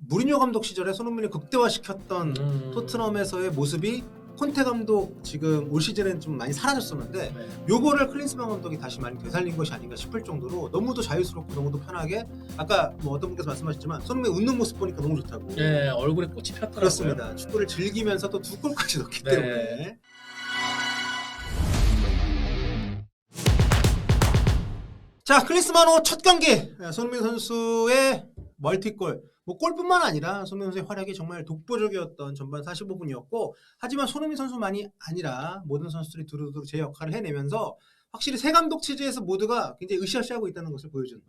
무리뉴 감독 시절에 손흥민을 극대화시켰던 토트넘에서의 모습이 콘테 감독 지금 올 시즌엔 좀 많이 사라졌었는데 네. 요거를 클린스만 감독이 다시 많이 되살린 것이 아닌가 싶을 정도로 너무도 자유스럽고 너무도 편하게 아까 뭐 어떤 분께서 말씀하셨지만 손흥민 웃는 모습 보니까 너무 좋다고. 네, 얼굴에 꽃이 폈더라고요. 그렇습니다. 축구를 즐기면서 또 2골까지 넣기 네. 때문에. 자, 클린스만호 첫 경기 손흥민 선수의 멀티골. 뭐 골뿐만 아니라 손흥민 선수의 활약이 정말 독보적이었던 전반 45분이었고 하지만 손흥민 선수만이 아니라 모든 선수들이 두루두루 제 역할을 해내면서 확실히 새 감독 체제에서 모두가 굉장히 으쌰으쌰하고 있다는 것을 보여준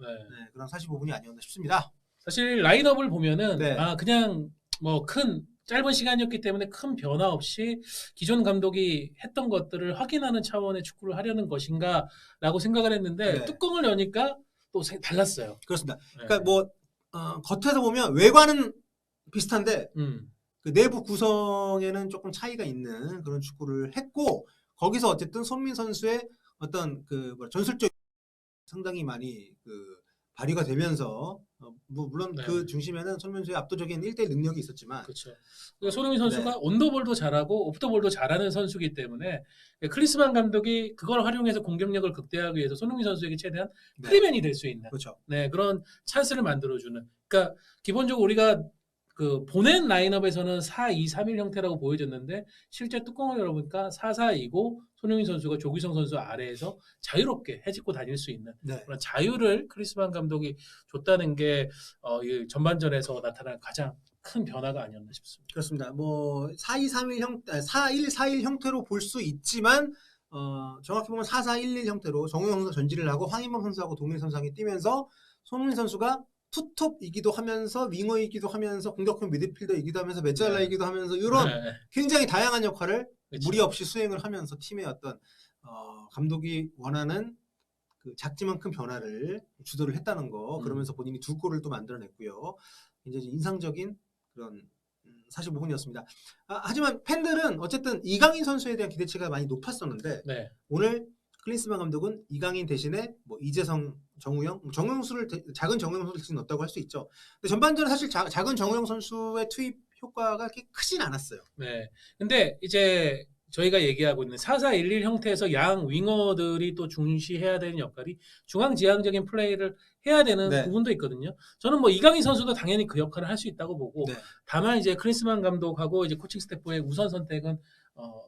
그런 45분이 아니었나 싶습니다. 사실 라인업을 보면은 네. 그냥 뭐 큰 짧은 시간이었기 때문에 큰 변화 없이 기존 감독이 했던 것들을 확인하는 차원의 축구를 하려는 것인가라고 생각을 했는데 네. 뚜껑을 여니까 또 달랐어요. 그렇습니다. 네. 그러니까 뭐 겉에서 보면 외관은 비슷한데 그 내부 구성에는 조금 차이가 있는 그런 축구를 했고 거기서 어쨌든 손흥민 선수의 어떤 그 전술적 상당히 많이 그 발휘가 되면서 뭐 물론 네. 그 중심에는 손흥민 선수의 압도적인 1대1 능력이 있었지만 그렇죠. 손흥민 선수가 네. 온더볼도 잘하고 오프더볼도 잘하는 선수이기 때문에 클린스만 감독이 그걸 활용해서 공격력을 극대화하기 위해서 손흥민 선수에게 최대한 네. 프리맨이 될 수 있는 그렇죠. 네, 그런 찬스를 만들어주는. 그러니까 기본적으로 우리가 그 보낸 라인업에서는 4-2-3-1 형태라고 보여졌는데 실제 뚜껑을 열어보니까 4-4-2고 손흥민 선수가 조규성 선수 아래에서 자유롭게 해집고 다닐 수 있는 네. 그런 자유를 클린스만 감독이 줬다는 게 이 전반전에서 나타난 가장 큰 변화가 아니었나 싶습니다. 그렇습니다. 뭐 4-2-3-1 4-1-4-1 형태로 볼 수 있지만 정확히 보면 4-4-1-1 형태로 정우영 선수가 전진을 하고 황인범 선수하고 동일 선수가 뛰면서 손흥민 선수가 투톱이기도 하면서 윙어이기도 하면서 공격형 미드필더이기도 하면서 메잘라이기도 하면서 이런 굉장히 다양한 역할을 그렇죠. 무리 없이 수행을 하면서 팀의 어떤 감독이 원하는 그 작지만 큰 변화를 주도를 했다는 거 그러면서 본인이 2골을 또 만들어냈고요. 굉장히 인상적인 그런 45분이었습니다. 하지만 팬들은 어쨌든 이강인 선수에 대한 기대치가 많이 높았었는데 네. 오늘 클린스만 감독은 이강인 대신에 뭐 이재성, 정우영 선수를 작은 정우영 선수를 넣었다고 할 수 있죠. 근데 전반전에 사실 작은 정우영 선수의 투입 효과가 그렇게 크진 않았어요. 네. 근데 이제 저희가 얘기하고 있는 4-4-1-1 형태에서 양 윙어들이 또 중시해야 되는 역할이 중앙지향적인 플레이를 해야 되는 네. 부분도 있거든요. 저는 뭐 이강인 선수도 당연히 그 역할을 할 수 있다고 보고 네. 다만 이제 클린스만 감독하고 이제 코칭 스태프의 우선 선택은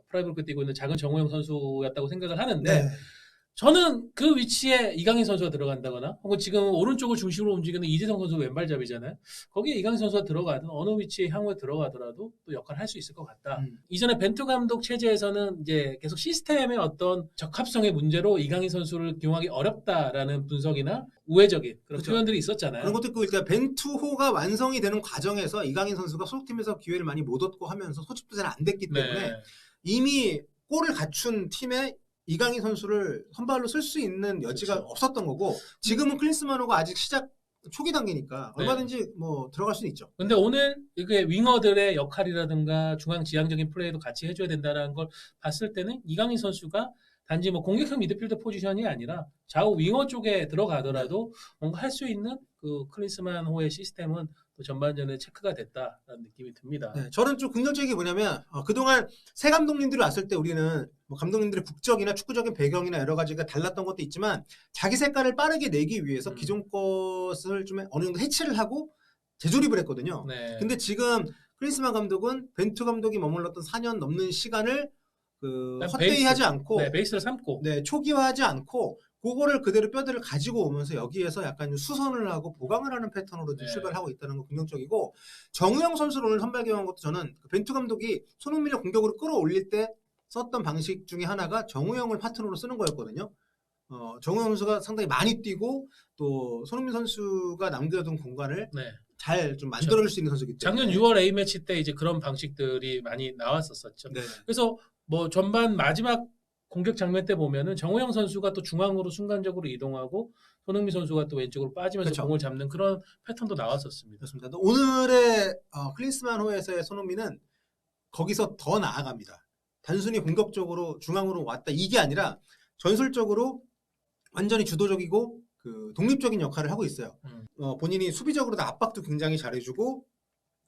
프라이브로 뛰고 있는 작은 정우영 선수였다고 생각을 하는데 네. 저는 그 위치에 이강인 선수가 들어간다거나 혹은 지금 오른쪽을 중심으로 움직이는 이재성 선수 왼발잡이잖아요. 거기에 이강인 선수가 들어가든 어느 위치에 향후에 들어가더라도 또 역할을 할 수 있을 것 같다. 이전에 벤투 감독 체제에서는 이제 계속 시스템의 어떤 적합성의 문제로 이강인 선수를 기용하기 어렵다라는 분석이나 우회적인 그런 그렇죠. 표현들이 있었잖아요. 그런 것도 있고 일단 벤투호가 완성이 되는 과정에서 이강인 선수가 소속팀에서 기회를 많이 못 얻고 하면서 소집도 잘 안 됐기 때문에 이미 골을 갖춘 팀에 이강인 선수를 선발로 쓸 수 있는 여지가 그렇죠. 없었던 거고 지금은 클린스만호가 아직 시작 초기 단계니까 얼마든지 뭐 들어갈 수는 있죠. 근데 오늘 이게 윙어들의 역할이라든가 중앙 지향적인 플레이도 같이 해줘야 된다는 걸 봤을 때는 이강인 선수가 단지 뭐 공격형 미드필더 포지션이 아니라 좌우 윙어 쪽에 들어가더라도 뭔가 할 수 있는 그 클린스만호의 시스템은 또 전반전에 체크가 됐다라는 느낌이 듭니다. 네, 저는 좀 긍정적인 게 뭐냐면 그동안 새 감독님들이 왔을 때 우리는 뭐 감독님들의 국적이나 축구적인 배경이나 여러 가지가 달랐던 것도 있지만 자기 색깔을 빠르게 내기 위해서 기존 것을 좀 어느 정도 해체를 하고 재조립을 했거든요. 네. 근데 지금 클린스만 감독은 벤투 감독이 머물렀던 4년 넘는 시간을 헛되이 하지 않고 베이스를 삼고 초기화하지 않고 그거를 그대로 뼈대를 가지고 오면서 여기에서 약간 수선을 하고 보강을 하는 패턴으로 출발을 하고 있다는 건 긍정적이고 정우영 선수를 오늘 선발 기용한 것도 저는 벤투 감독이 손흥민을 공격으로 끌어올릴 때 썼던 방식 중에 하나가 정우영을 파트너로 쓰는 거였거든요. 정우영 선수가 상당히 많이 뛰고 또 손흥민 선수가 남겨둔 공간을 잘 좀 만들어줄 수 있는 선수이기 때문에 작년 6월 A매치 때 이제 그런 방식들이 많이 나왔었죠. 네. 그래서 뭐 전반 마지막 공격 장면 때 보면은 정우영 선수가 또 중앙으로 순간적으로 이동하고 손흥민 선수가 또 왼쪽으로 빠지면서 그렇죠. 공을 잡는 그런 패턴도 나왔었습니다. 그렇습니다. 오늘의 클린스만호에서의 손흥민은 거기서 더 나아갑니다. 단순히 공격적으로 중앙으로 왔다 이게 아니라 전술적으로 완전히 주도적이고 그 독립적인 역할을 하고 있어요. 본인이 수비적으로도 압박도 굉장히 잘해주고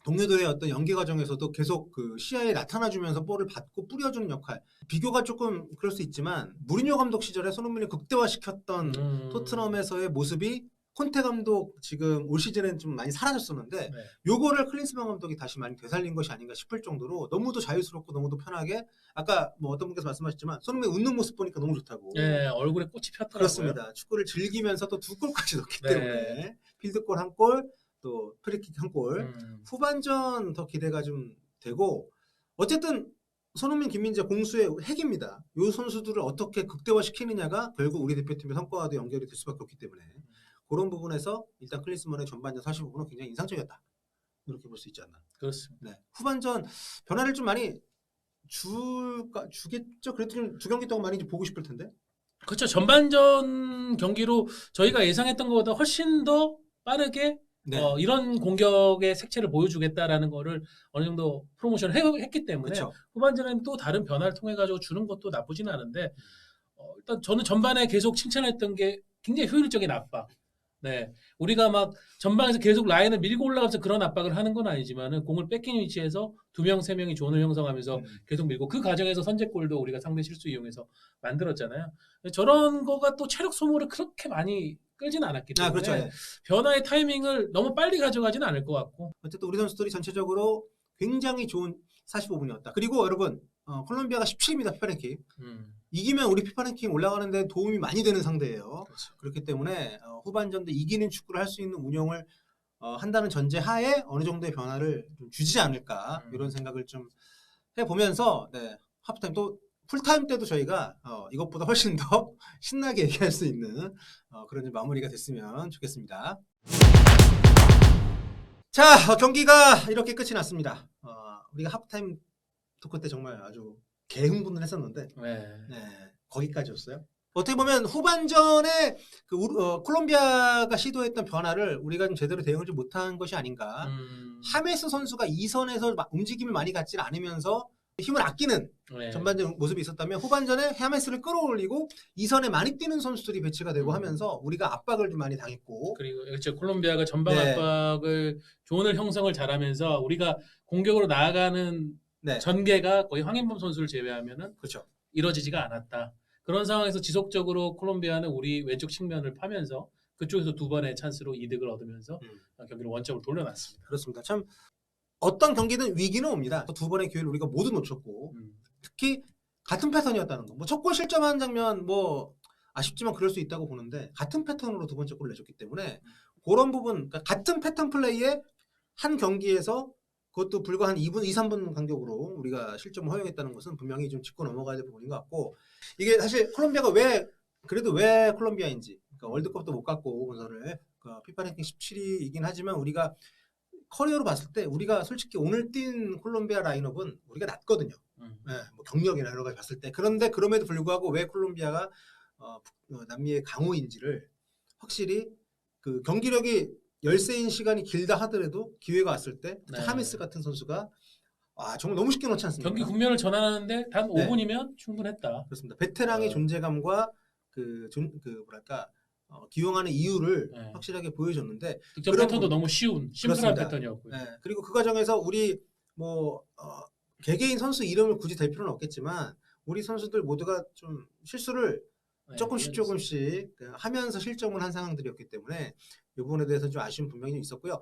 동료들의 어떤 연계 과정에서도 계속 그 시야에 나타나주면서 볼을 받고 뿌려주는 역할. 비교가 조금 그럴 수 있지만 무리뉴 감독 시절에 손흥민을 극대화시켰던 토트넘에서의 모습이 콘테 감독 지금 올 시즌엔 좀 많이 사라졌었는데 네. 요거를 클린스만 감독이 다시 많이 되살린 것이 아닌가 싶을 정도로 너무도 자유스럽고 너무도 편하게 아까 뭐 어떤 분께서 말씀하셨지만 손흥민 웃는 모습 보니까 너무 좋다고. 네, 얼굴에 꽃이 폈더라고요. 그렇습니다. 축구를 즐기면서 또 2골까지 넣기 네. 때문에 필드골 1골 또 프리킥 1골 후반전 더 기대가 좀 되고 어쨌든 손흥민, 김민재 공수의 핵입니다. 이 선수들을 어떻게 극대화시키느냐가 결국 우리 대표팀의 성과와도 연결이 될 수밖에 없기 때문에 그런 부분에서 일단 클린스만의 전반전 45분은 굉장히 인상적이었다. 이렇게 볼 수 있지 않나. 그렇습니다. 네. 후반전 변화를 좀 많이 주겠죠. 그래도 좀 두 경기 동안 많이 좀 보고 싶을 텐데. 그렇죠. 전반전 경기로 저희가 예상했던 것보다 훨씬 더 빠르게 네. 이런 공격의 색채를 보여주겠다라는 거를 어느 정도 프로모션을 했기 때문에 그렇죠. 후반전에는 또 다른 변화를 통해 가지고 주는 것도 나쁘지는 않은데 일단 저는 전반에 계속 칭찬했던 게 굉장히 효율적인 압박. 네, 우리가 막 전방에서 계속 라인을 밀고 올라가면서 그런 압박을 하는 건 아니지만은 공을 뺏긴 위치에서 2명, 3명이 존을 형성하면서 계속 밀고 그 과정에서 선제골도 우리가 상대 실수 이용해서 만들었잖아요. 저런 거가 또 체력 소모를 그렇게 많이 끌지는 않았기 때문에 그렇죠. 네. 변화의 타이밍을 너무 빨리 가져가지는 않을 것 같고 어쨌든 우리 선수들이 전체적으로 굉장히 좋은 45분이었다. 그리고 여러분 콜롬비아가 17입니다. 피파 랭킹. 이기면 우리 피파 랭킹 올라가는데 도움이 많이 되는 상대예요. 그렇죠. 그렇기 때문에 후반전도 이기는 축구를 할 수 있는 운영을 한다는 전제 하에 어느 정도의 변화를 좀 주지 않을까 이런 생각을 좀 해보면서 네, 하프타임 또 풀타임 때도 저희가 이것보다 훨씬 더 신나게 얘기할 수 있는 그런 마무리가 됐으면 좋겠습니다. 자, 경기가 이렇게 끝이 났습니다. 우리가 하프타임 토크 때 정말 아주 개흥분을 했었는데 거기까지였어요. 어떻게 보면 후반전에 콜롬비아가 시도했던 변화를 우리가 좀 제대로 대응을 좀 못한 것이 아닌가. 하메스 선수가 2선에서 움직임을 많이 갖지 않으면서 힘을 아끼는 전반전 모습이 있었다면 후반전에 하메스를 끌어올리고 2선에 많이 뛰는 선수들이 배치가 되고 하면서 우리가 압박을 좀 많이 당했고 그리고 그렇죠. 콜롬비아가 전방 압박을 존을 형성을 잘하면서 우리가 공격으로 나아가는 전개가 거의 황인범 선수를 제외하면은 그렇죠. 이루어지지가 않았다. 그런 상황에서 지속적으로 콜롬비아는 우리 왼쪽 측면을 파면서 그쪽에서 2번의 찬스로 이득을 얻으면서 경기를 원점으로 돌려놨습니다. 그렇습니다. 참 어떤 경기든 위기는 옵니다. 2번의 기회를 우리가 모두 놓쳤고 특히 같은 패턴이었다는 거. 뭐 첫 골 실점하는 장면 뭐 아쉽지만 그럴 수 있다고 보는데 같은 패턴으로 두 번째 골을 내줬기 때문에 그런 부분 그러니까 같은 패턴 플레이에 한 경기에서 그것도 불과 한 2분, 2, 3분 간격으로 우리가 실점을 허용했다는 것은 분명히 좀 짚고 넘어가야 될 부분인 것 같고 이게 사실 콜롬비아가 왜 콜롬비아인지 그러니까 월드컵도 못 갔고 우선을 피파 랭킹 17위이긴 하지만 우리가 커리어로 봤을 때 우리가 솔직히 오늘 뛴 콜롬비아 라인업은 우리가 낫거든요. 뭐 경력이나 여러 가지 봤을 때 그런데 그럼에도 불구하고 왜 콜롬비아가 남미의 강호인지를 확실히 그 경기력이 열세인 시간이 길다 하더라도 기회가 왔을 때 하메스 같은 선수가 정말 너무 쉽게 넣지 않습니까? 경기 국면을 전환하는데 단 5분이면 충분했다. 그렇습니다. 베테랑의 존재감과 뭐랄까 기용하는 이유를 확실하게 보여줬는데 득점 패턴도 너무 쉬운 심플한 그렇습니다. 패턴이었고요. 그리고 그 과정에서 우리 뭐 개개인 선수 이름을 굳이 댈 필요는 없겠지만 우리 선수들 모두가 좀 실수를 조금씩 하면서 실점을 한 상황들이었기 때문에 이 부분에 대해서 좀 아쉬움 분명히 좀 있었고요.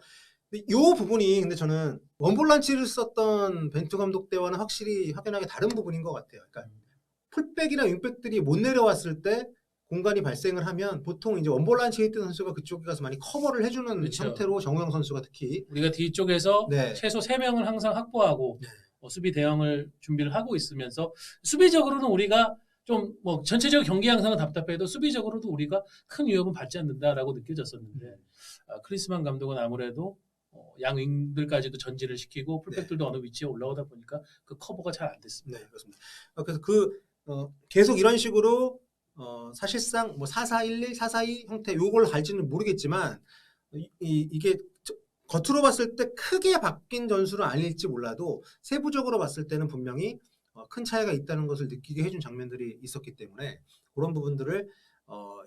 이 부분이 근데 저는 원볼란치를 썼던 벤투 감독 때와는 확실히 확연하게 다른 부분인 것 같아요. 그러니까 풀백이나 윙백들이 못 내려왔을 때 공간이 발생을 하면 보통 이제 원볼란치에 있던 선수가 그쪽에 가서 많이 커버를 해주는 형태로 정우영 선수가 특히 우리가 뒤쪽에서 최소 3명을 항상 확보하고 수비 대응을 준비를 하고 있으면서 수비적으로는 우리가 좀 뭐 전체적 경기 양상은 답답해도 수비적으로도 우리가 큰 위협은 받지 않는다라고 느껴졌었는데 크리스만 감독은 아무래도 양 윙들까지도 전진을 시키고 풀백들도 어느 위치에 올라오다 보니까 그 커버가 잘 안 됐습니다. 네, 그렇습니다. 그래서 계속 이런 식으로 사실상 뭐 4-4-1-1, 4-4-2 형태 요걸 갈지는 모르겠지만 이게 겉으로 봤을 때 크게 바뀐 전술은 아닐지 몰라도 세부적으로 봤을 때는 분명히 큰 차이가 있다는 것을 느끼게 해준 장면들이 있었기 때문에 그런 부분들을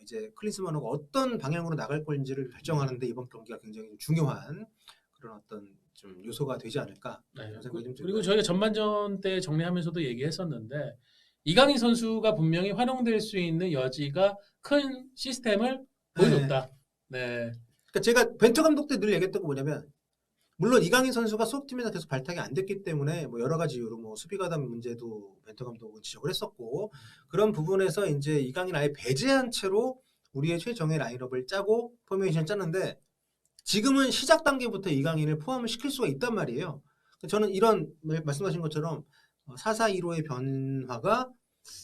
이제 클린스만호가 어떤 방향으로 나갈 건지를 결정하는데 이번 경기가 굉장히 중요한 그런 어떤 좀 요소가 되지 않을까 네. 이런 생각이 좀 들고요. 그리고 저희가 전반전 때 정리하면서도 얘기했었는데 이강인 선수가 분명히 활용될 수 있는 여지가 큰 시스템을 보여줬다. 네. 그러니까 제가 벤투 감독 때 늘 얘기했던 거 뭐냐면 물론 이강인 선수가 소속팀에서 계속 발탁이 안 됐기 때문에 뭐 여러 가지 이유로 뭐 수비 가담 문제도 벤투 감독은 지적을 했었고 그런 부분에서 이제 이강인 아예 배제한 채로 우리의 최정예 라인업을 짜고 포메이션 짰는데 지금은 시작 단계부터 이강인을 포함을 시킬 수가 있단 말이에요. 저는 이런 말씀하신 것처럼 4-4-2로의 변화가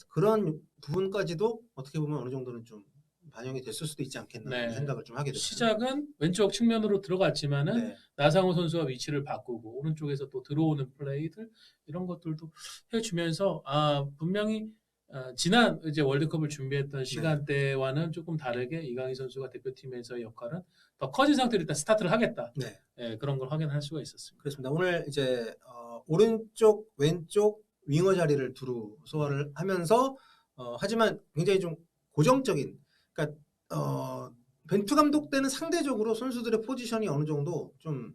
그런 부분까지도 어떻게 보면 어느 정도는 좀 반영이 됐을 수도 있지 않겠나 네. 생각을 좀 하게 됐어요. 시작은 왼쪽 측면으로 들어갔지만은 네. 나상호 선수가 위치를 바꾸고 오른쪽에서 또 들어오는 플레이들 이런 것들도 해주면서 분명히 지난 이제 월드컵을 준비했던 시간대와는 조금 다르게 이강인 선수가 대표팀에서의 역할은 더 커진 상태로 일단 스타트를 하겠다. 네. 그런 걸 확인할 수가 있었습니다. 그렇습니다. 오늘 이제 오른쪽 왼쪽 윙어 자리를 두루 소화를 하면서 하지만 굉장히 좀 고정적인 그러니까 벤투 감독 때는 상대적으로 선수들의 포지션이 어느 정도 좀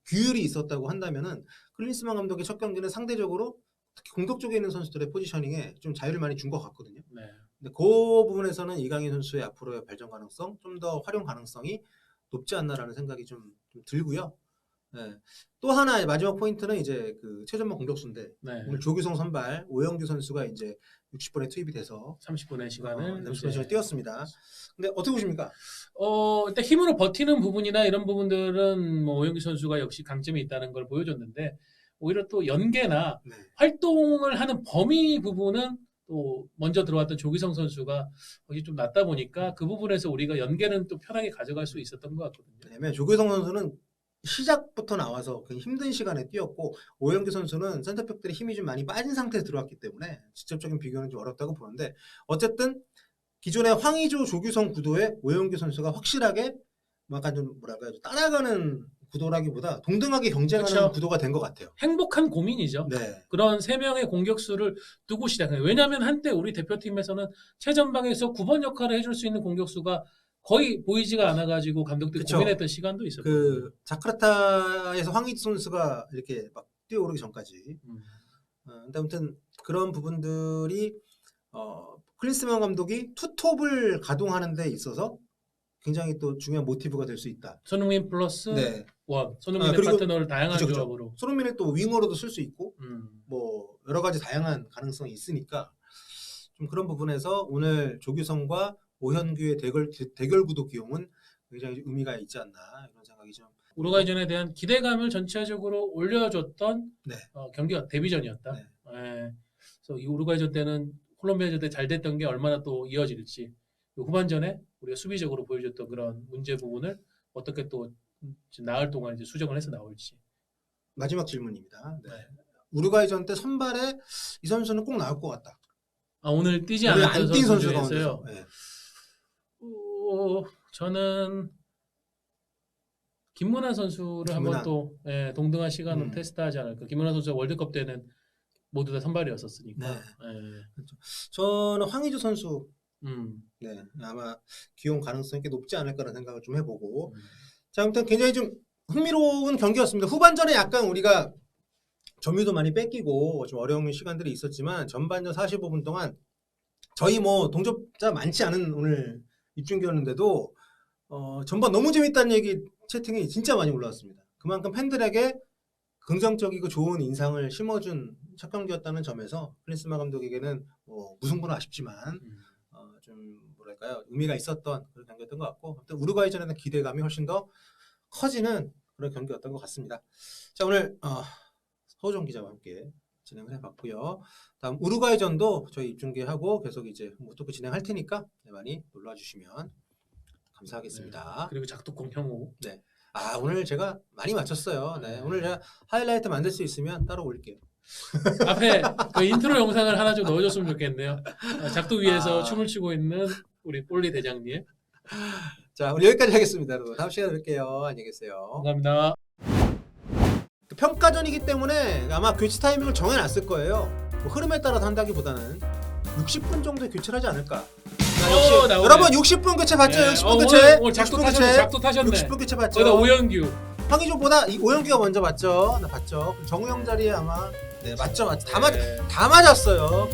규율이 있었다고 한다면은 클린스만 감독의 첫 경기는 상대적으로 특히 공격 쪽에 있는 선수들의 포지셔닝에 좀 자유를 많이 준 것 같거든요. 네. 근데 그 부분에서는 이강인 선수의 앞으로의 발전 가능성, 좀 더 활용 가능성이 높지 않나라는 생각이 좀 들고요. 네. 또 하나 마지막 포인트는 이제 그 최전방 공격수인데 네. 오늘 조규성 선발 오영규 선수가 이제 60분에 투입이 돼서 30분의 시간을 30분에 뛰었습니다. 근데 어떻게 보십니까? 일단 힘으로 버티는 부분이나 이런 부분들은 뭐 오영규 선수가 역시 강점이 있다는 걸 보여줬는데 오히려 또 연계나 네. 활동을 하는 범위 부분은 또 먼저 들어왔던 조기성 선수가 거기 좀 낮다 보니까 그 부분에서 우리가 연계는 또 편하게 가져갈 수 있었던 것 같거든요. 왜냐면 조규성 선수는 시작부터 나와서 굉장히 힘든 시간에 뛰었고 오영규 선수는 센터백들의 힘이 좀 많이 빠진 상태에서 들어왔기 때문에 직접적인 비교는 좀 어렵다고 보는데 어쨌든 기존의 황의조 조규성 구도에 오영규 선수가 확실하게 약간 좀 뭐랄까요 따라가는 구도라기보다 동등하게 경쟁하는 그렇죠. 구도가 된 것 같아요. 행복한 고민이죠. 네. 그런 세 명의 공격수를 두고 시작해요. 왜냐하면 한때 우리 대표팀에서는 최전방에서 9번 역할을 해줄 수 있는 공격수가 거의 보이지가 않아가지고 감독들이 그쵸. 고민했던 시간도 있었거든요. 그 자카르타에서 황의조 선수가 이렇게 막 뛰어오르기 전까지. 근데 아무튼 그런 부분들이 클린스만 감독이 투톱을 가동하는 데 있어서 굉장히 또 중요한 모티브가 될 수 있다. 손흥민 플러스 네. 원, 손흥민의 그리고 파트너를 다양한 그죠. 조합으로. 손흥민을 또 윙어로도 쓸 수 있고 음. 뭐 여러 가지 다양한 가능성이 있으니까 좀 그런 부분에서 오늘 조규성과 오현규의 대결 구도 기용은 굉장히 의미가 있지 않나 이런 생각이 좀. 우루과이전에 대한 기대감을 전체적으로 올려줬던 네. 경기가 데뷔전이었다. 네. 그래서 이 우루과이전 때는 콜롬비아전 때 잘 됐던 게 얼마나 또 이어질지 후반전에 우리가 수비적으로 보여줬던 그런 문제 부분을 어떻게 또 나흘 동안 이제 수정을 해서 나올지. 마지막 질문입니다. 네. 네. 우루과이전 때 선발에 이 선수는 꼭 나올 것 같다. 오늘 뛰지 오늘 않았던 안 뛴 선수 선수 중에서요. 가운데서. 네. 저는 김문환 선수를 한번 또 동등한 시간으로 테스트하지 않을까. 김문환 선수가 월드컵 때는 모두 다 선발이었었으니까. 네. 그렇죠. 저는 황의조 선수 네, 아마 기용 가능성이 꽤 높지 않을까라는 생각을 좀 해보고 자, 아무튼 굉장히 좀 흥미로운 경기였습니다. 후반전에 약간 우리가 점유도 많이 뺏기고 좀 어려운 시간들이 있었지만 전반전 45분 동안 저희 뭐 동접자 많지 않은 오늘 입중계였는데도 전반 너무 재밌다는 얘기 채팅이 진짜 많이 올라왔습니다. 그만큼 팬들에게 긍정적이고 좋은 인상을 심어준 첫 경기였다는 점에서 클린스만 감독에게는 뭐 무승부는 아쉽지만 좀 뭐랄까요 의미가 있었던 그런 경기였던 것 같고 아무튼 우루과이전에는 기대감이 훨씬 더 커지는 그런 경기였던 것 같습니다. 자 오늘 서우정 기자와 함께 진행을 해봤고요. 다음 우루과이전도 저희 입중계하고 계속 이제 무토크 진행할 테니까 많이 놀러 주시면 감사하겠습니다. 네. 그리고 작두콩 형우. 네. 오늘 제가 많이 맞췄어요. 네. 오늘 제가 하이라이트 만들 수 있으면 따로 올릴게요. 앞에 그 인트로 영상을 하나 좀 넣어줬으면 좋겠네요. 작두 위에서 춤을 추고 있는 우리 볼리 대장님. 자, 우리 여기까지 하겠습니다. 여러분. 다음 시간에 뵐게요. 안녕히 계세요. 감사합니다. 평가전이기 때문에 아마 교체 타이밍을 정해놨을 거예요. 뭐 흐름에 따라서 한다기보다는 60분 정도에 교체를 하지 않을까. 역시 나오네. 여러분 60분 교체 봤죠? 네. 60분 교체. 오늘 작두 60분 타셨네. 교체. 작두 타셨네. 60분 교체 봤죠? 거기다 오영규. 황의조보다 이 오영규가 먼저 맞죠? 나 봤죠. 정우영 자리에 아마 네 맞죠. 다 네. 다 맞았어요.